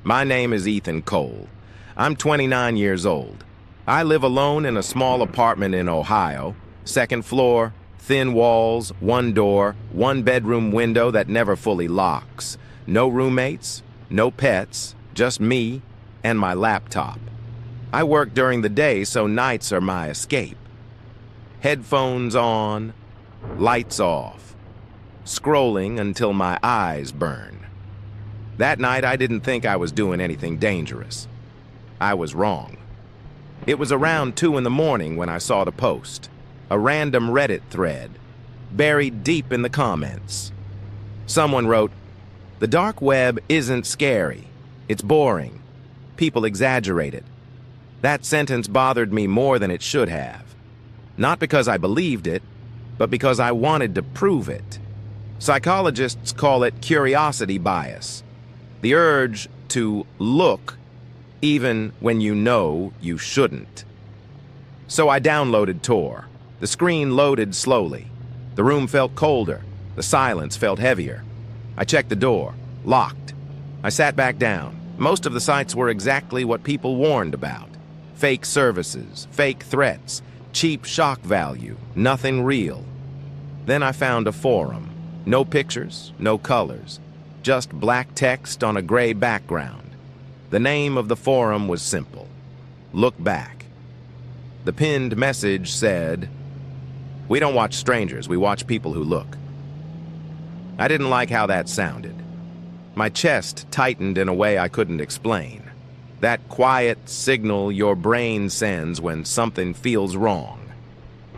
My name is Ethan Cole. I'm 29 years old. I live alone in a small apartment in Ohio, second floor, thin walls, one door, one bedroom window that never fully locks. No roommates, no pets, just me and my laptop. I work during the day, so nights are my escape. Headphones on, lights off, scrolling until my eyes burn. That night, I didn't think I was doing anything dangerous. I was wrong. It was around 2 in the morning when I saw the post, a random Reddit thread, buried deep in the comments. Someone wrote, "The dark web isn't scary. It's boring. People exaggerate it." That sentence bothered me more than it should have. Not because I believed it, but because I wanted to prove it. Psychologists call it curiosity bias. The urge to look even when you know you shouldn't. So I downloaded Tor. The screen loaded slowly. The room felt colder. The silence felt heavier. I checked the door. Locked. I sat back down. Most of the sites were exactly what people warned about. Fake services, fake threats, cheap shock value, nothing real. Then I found a forum. No pictures, no colors. Just black text on a gray background. The name of the forum was simple. Look back. The pinned message said, "We don't watch strangers, we watch people who look." I didn't like how that sounded. My chest tightened in a way I couldn't explain. That quiet signal your brain sends when something feels wrong.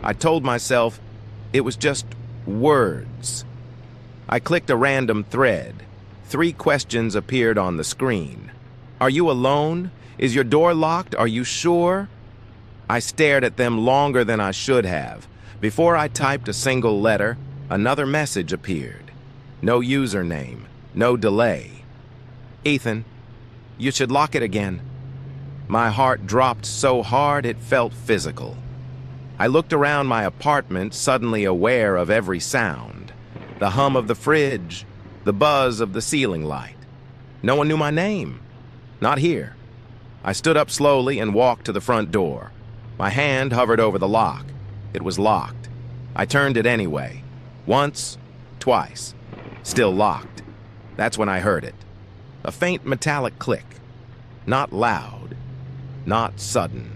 I told myself it was just words. I clicked a random thread. 3 questions appeared on the screen. Are you alone? Is your door locked? Are you sure? I stared at them longer than I should have. Before I typed a single letter, another message appeared. No username, no delay. "Ethan, you should lock it again." My heart dropped so hard it felt physical. I looked around my apartment, suddenly aware of every sound. The hum of the fridge, the buzz of the ceiling light. No one knew my name. Not here. I stood up slowly and walked to the front door. My hand hovered over the lock. It was locked. I turned it anyway. Once, twice. Still locked. That's when I heard it. A faint metallic click. Not loud. Not sudden.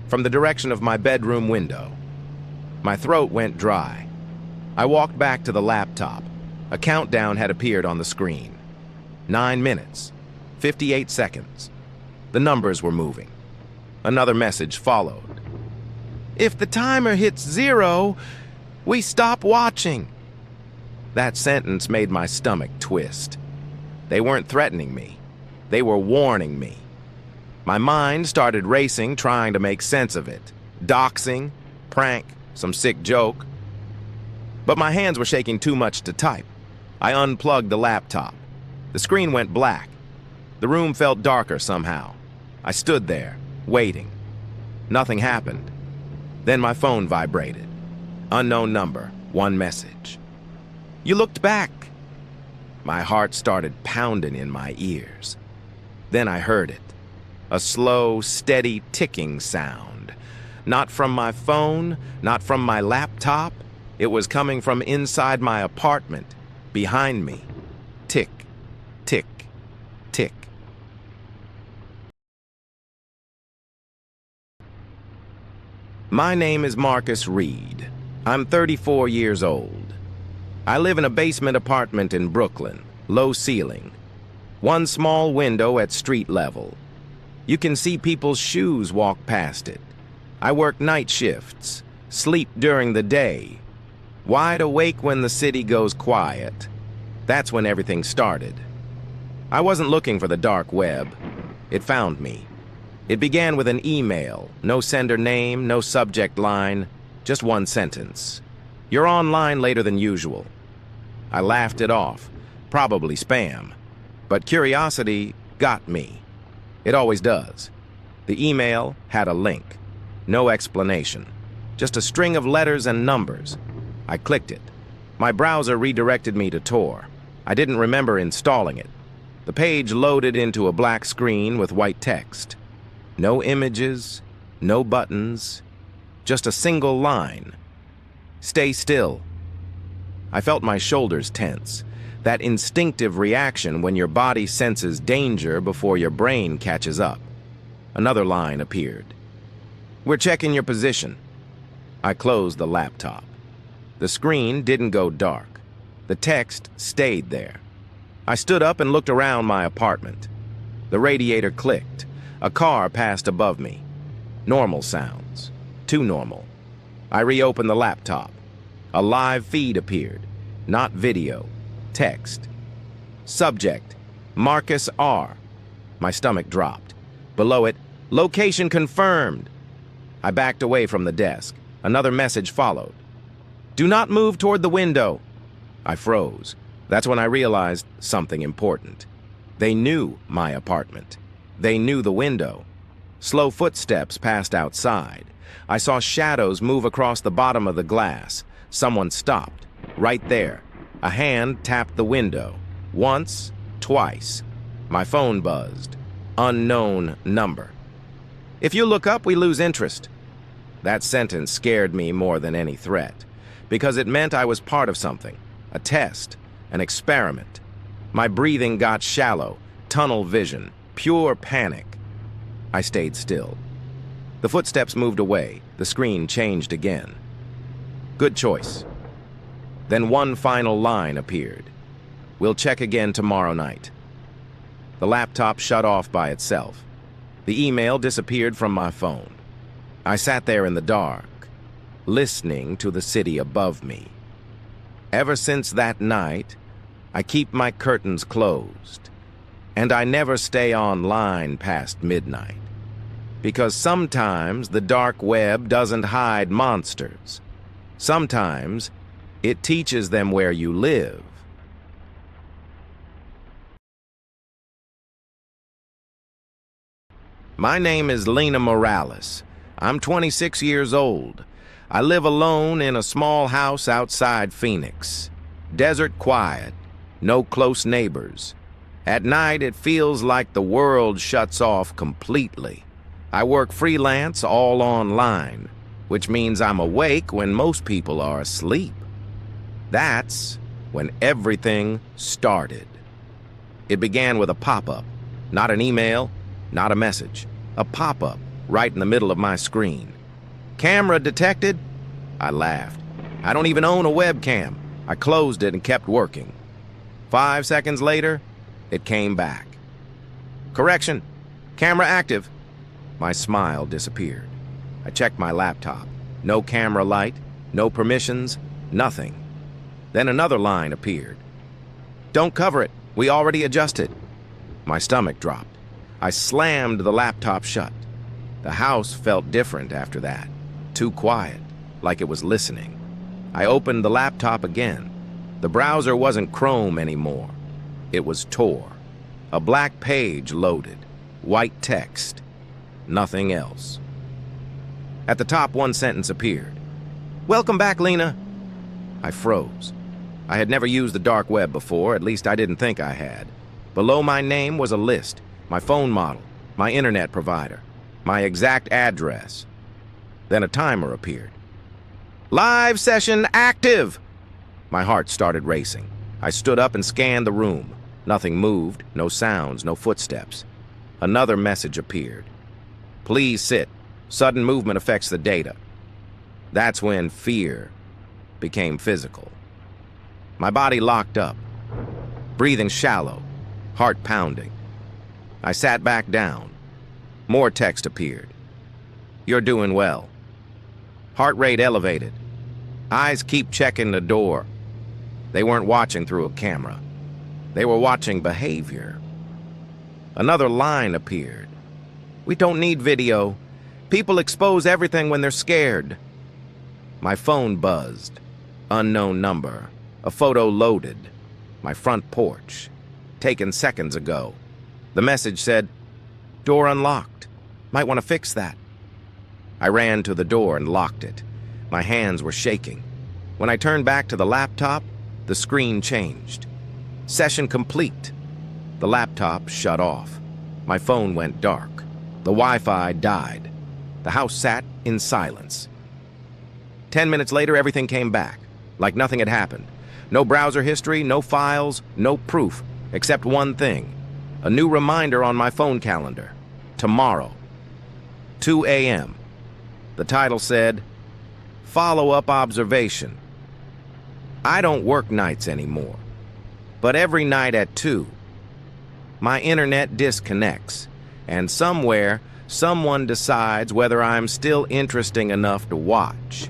From the direction of my bedroom window. My throat went dry. I walked back to the laptop. A countdown had appeared on the screen. 9 minutes. 58 seconds. The numbers were moving. Another message followed. "If the timer hits 0, we stop watching." That sentence made my stomach twist. They weren't threatening me. They were warning me. My mind started racing, trying to make sense of it. Doxing, prank, some sick joke. But my hands were shaking too much to type. I unplugged the laptop. The screen went black. The room felt darker somehow. I stood there, waiting. Nothing happened. Then my phone vibrated. Unknown number, 1 message. "You looked back." My heart started pounding in my ears. Then I heard it. A slow, steady ticking sound. Not from my phone, not from my laptop. It was coming from inside my apartment, behind me. Tick, tick, tick. My name is Marcus Reed. I'm 34 years old. I live in a basement apartment in Brooklyn, low ceiling. One small window at street level. You can see people's shoes walk past it. I work night shifts, sleep during the day. Wide awake when the city goes quiet. That's when everything started. I wasn't looking for the dark web. It found me. It began with an email, no sender name, no subject line, just one sentence. "You're online later than usual." I laughed it off, probably spam. But curiosity got me. It always does. The email had a link. No explanation. Just a string of letters and numbers. I clicked it. My browser redirected me to Tor. I didn't remember installing it. The page loaded into a black screen with white text. No images, no buttons, just a single line. Stay still. I felt my shoulders tense, that instinctive reaction when your body senses danger before your brain catches up. Another line appeared. We're checking your position. I closed the laptop. The screen didn't go dark. The text stayed there. I stood up and looked around my apartment. The radiator clicked. A car passed above me. Normal sounds. Too normal. I reopened the laptop. A live feed appeared. Not video. Text. Subject: Marcus R. My stomach dropped. Below it, location confirmed. I backed away from the desk. Another message followed. Do not move toward the window. I froze. That's when I realized something important. They knew my apartment. They knew the window. Slow footsteps passed outside. I saw shadows move across the bottom of the glass. Someone stopped. Right there. A hand tapped the window. Once, twice. My phone buzzed. Unknown number. If you look up, we lose interest. That sentence scared me more than any threat, because it meant I was part of something. A test. An experiment. My breathing got shallow. Tunnel vision. Pure panic. I stayed still. The footsteps moved away. The screen changed again. Good choice. Then one final line appeared. We'll check again tomorrow night. The laptop shut off by itself. The email disappeared from my phone. I sat there in the dark, listening to the city above me. Ever since that night, I keep my curtains closed, and I never stay online past midnight. Because sometimes the dark web doesn't hide monsters. Sometimes it teaches them where you live. My name is Lena Morales. I'm 26 years old. I live alone in a small house outside Phoenix. Desert quiet, no close neighbors. At night, it feels like the world shuts off completely. I work freelance, all online, which means I'm awake when most people are asleep. That's when everything started. It began with a pop-up, not an email, not a message. A pop-up right in the middle of my screen. Camera detected? I laughed. I don't even own a webcam. I closed it and kept working. 5 seconds later, it came back. Correction, camera active. My smile disappeared. I checked my laptop. No camera light, no permissions, nothing. Then another line appeared. Don't cover it, we already adjusted. My stomach dropped. I slammed the laptop shut. The house felt different after that. Too quiet, like it was listening. I opened the laptop again. The browser wasn't Chrome anymore. It was Tor. A black page loaded. White text. Nothing else. At the top, one sentence appeared. Welcome back, Lena. I froze. I had never used the dark web before, at least I didn't think I had. Below my name was a list, my phone model, my internet provider, my exact address. Then a timer appeared. Live session active! My heart started racing. I stood up and scanned the room. Nothing moved, no sounds, no footsteps. Another message appeared. Please sit. Sudden movement affects the data. That's when fear became physical. My body locked up, breathing shallow, heart pounding. I sat back down. More text appeared. You're doing well. Heart rate elevated. Eyes keep checking the door. They weren't watching through a camera. They were watching behavior. Another line appeared. We don't need video. People expose everything when they're scared. My phone buzzed. Unknown number. A photo loaded. My front porch. Taken seconds ago. The message said, door unlocked. Might want to fix that. I ran to the door and locked it. My hands were shaking. When I turned back to the laptop, the screen changed. Session complete. The laptop shut off. My phone went dark. The Wi-Fi died. The house sat in silence. 10 minutes later, everything came back, like nothing had happened. No browser history, no files, no proof, except one thing. A new reminder on my phone calendar. Tomorrow, 2 a.m. The title said, Follow-up Observation. I don't work nights anymore, but every night at 2, my internet disconnects, and somewhere, someone decides whether I'm still interesting enough to watch.